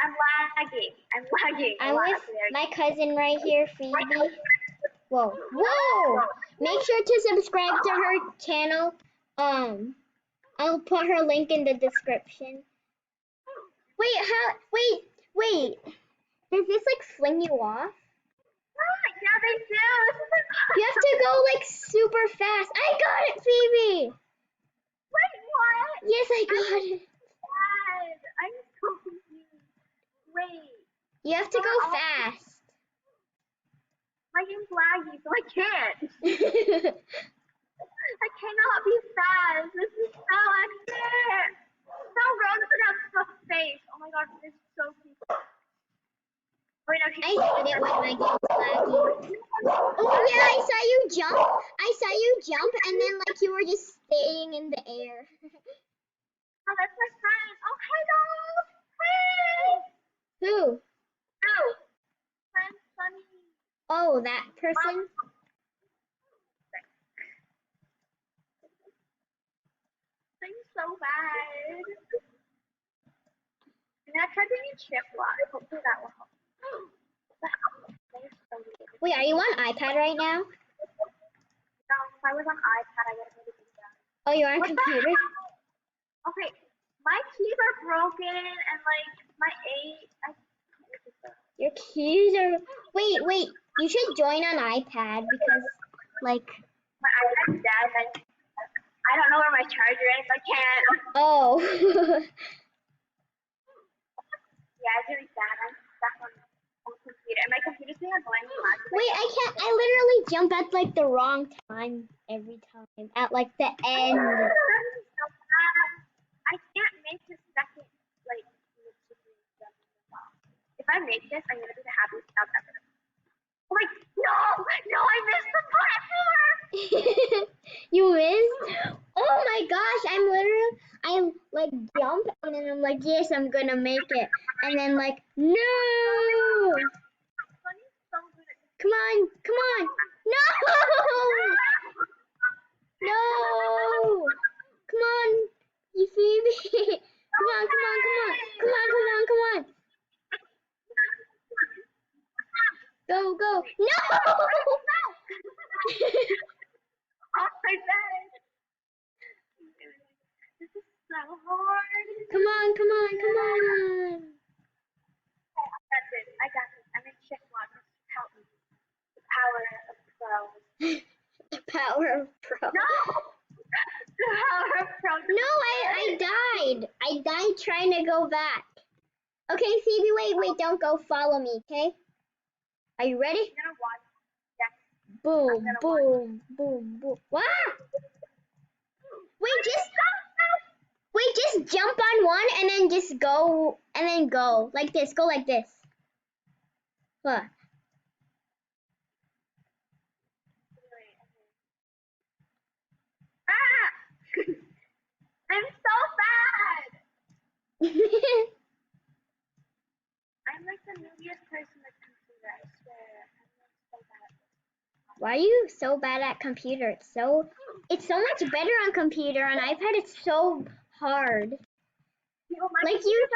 I'm lagging. I'm with my cousin right here, Phoebe. Whoa. Whoa! Make sure to subscribe to her channel. I'll put her link in the description. Wait. Does this like fling you off? Yeah, they do. You have to go like super fast. I got it, Phoebe! Wait, what? Yes, I got it. God, I'm so confused. Wait, You have to go fast. my game's laggy, so I can't. I cannot be fast. This is so unfair. No, Rose doesn't have stuff face. Oh my god, this is so cute. Wait, no, I hate it when my game's laggy. Oh yeah, I saw you jump, and then like you were just staying in the air. Oh, that's my friend. Oh, hello. Hey. Who? Oh, friend Sunny. Oh, that person? I'm so bad. I'm gonna try doing a chip block. Hopefully that will help. So weird. Wait, are you on iPad right now? No, if I was on iPad, I would have made it easier. Oh, you're on What the computer? hell? Okay, my keys are broken and like my Your keys are... Wait. You should join on iPad because, like... my iPad's dead. I don't know where my charger is. I can't. Oh. Yeah, it's really sad. I'm stuck on the computer, and my computer's being annoying. Wait, I can't... I literally jump at, like, the wrong time every time. At, like, the end. I can't make the second, like, if I make this, I'm gonna be the happiest child ever. Oh my, no, I missed the platform! You missed? Oh my gosh, I like jump and then I'm like, yes, I'm gonna make it. And then like, no! Sunny's so good at this. Come on! No! No! Come on, you Phoebe! Come on! Go! No! Oh my god! This is so hard. Come on! That's it. I got this. I'm in check one. Help me. The power of pros. The power of pro. No! The power of pros. No, I died trying to go back. Okay, Phoebe, wait, don't go. Follow me, okay? Are you ready? I'm gonna watch. Yes. Boom. Wow! Wait, just jump on one and then just go, and then go. Like this, go like this. What? Ah! I'm so bad! I'm like the newbiest person at computer, I swear. I'm like so bad. Why are you so bad at computer? It's so much better on computer. On iPad, it's so hard. Like you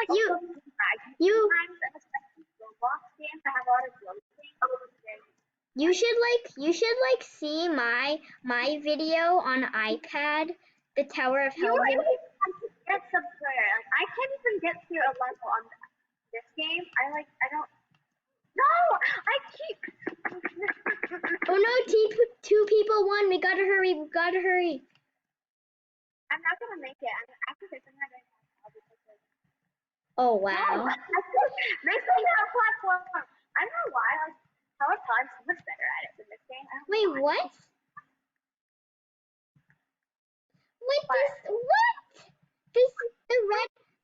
should like see my video on iPad, the Tower of Hell. Get somewhere. Like, I can't even get through a level on this game. I don't. No, I keep. Oh no, two people won. We gotta hurry. I'm not gonna make it. After this, I'm not gonna have because. Oh wow. No, this is a platform. I don't know why. Like, Tower of Hell, I'm so much better at it than this game. Wait, what?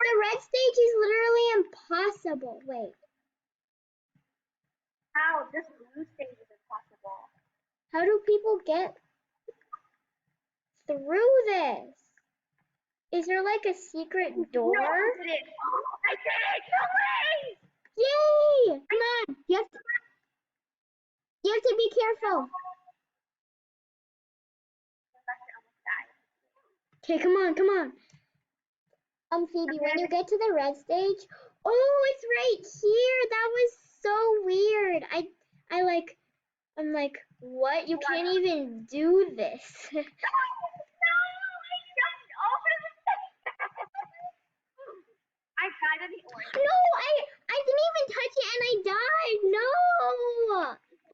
The red stage is literally impossible. Wait. How? This blue stage is impossible. How do people get through this? Is there like a secret door? No, I did it! I did it! No way! Yay! Come on! You have to be careful. Okay, come on. Phoebe, when you get to the red stage, oh, it's right here. That was so weird. I'm like, what? You can't even do this. No, I jumped over the I died in the orange. No, I didn't even touch it and I died. No.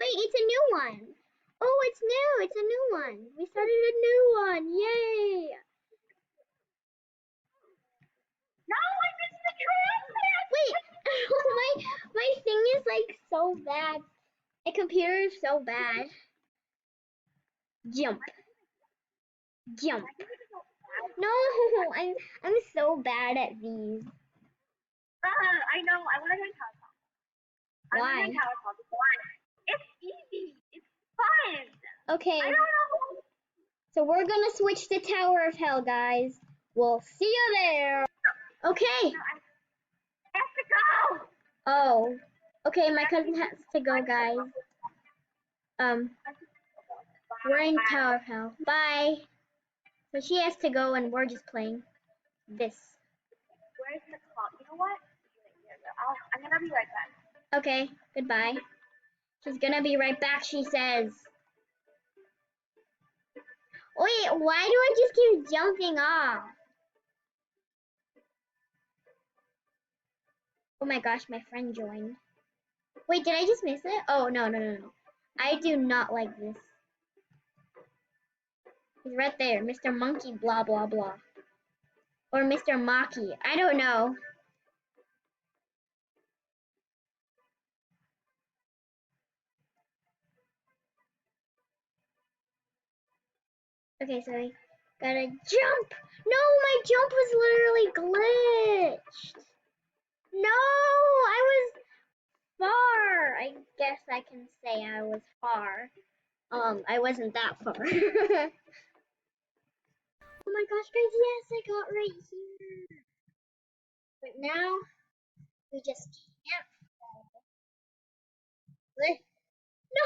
Wait, it's a new one. Oh, it's new. It's a new one. We started a new one. Yay. No, I missed the transit. Wait, my thing is like so bad. My computer is so bad. Jump. Jump. No, I'm so bad at these. I know. I want to join Tower Talk. I want to Why? join Tower Talk. Why? It's easy. It's fun. Okay, I don't know. so we're gonna switch to Tower of Hell, guys. We'll see you there. Okay. I have to go. Oh. Okay, my cousin has to go, guys. We're in Tower of Hell. Bye. So she has to go, and we're just playing this. Where's the clock? You know what? I'm gonna be right back. Okay. Goodbye. She's gonna be right back. She says. Wait, why do I just keep jumping off? Oh my gosh, my friend joined. Wait, did I just miss it? Oh, no. I do not like this. He's right there, Mr. Monkey blah blah blah. Or Mr. Maki. I don't know. Okay, so I gotta jump! No, my jump was literally glitched! No, I was far! I guess I can say I was far. I wasn't that far. Oh my gosh, guys, yes, I got right here. But now, we just can't fall. No,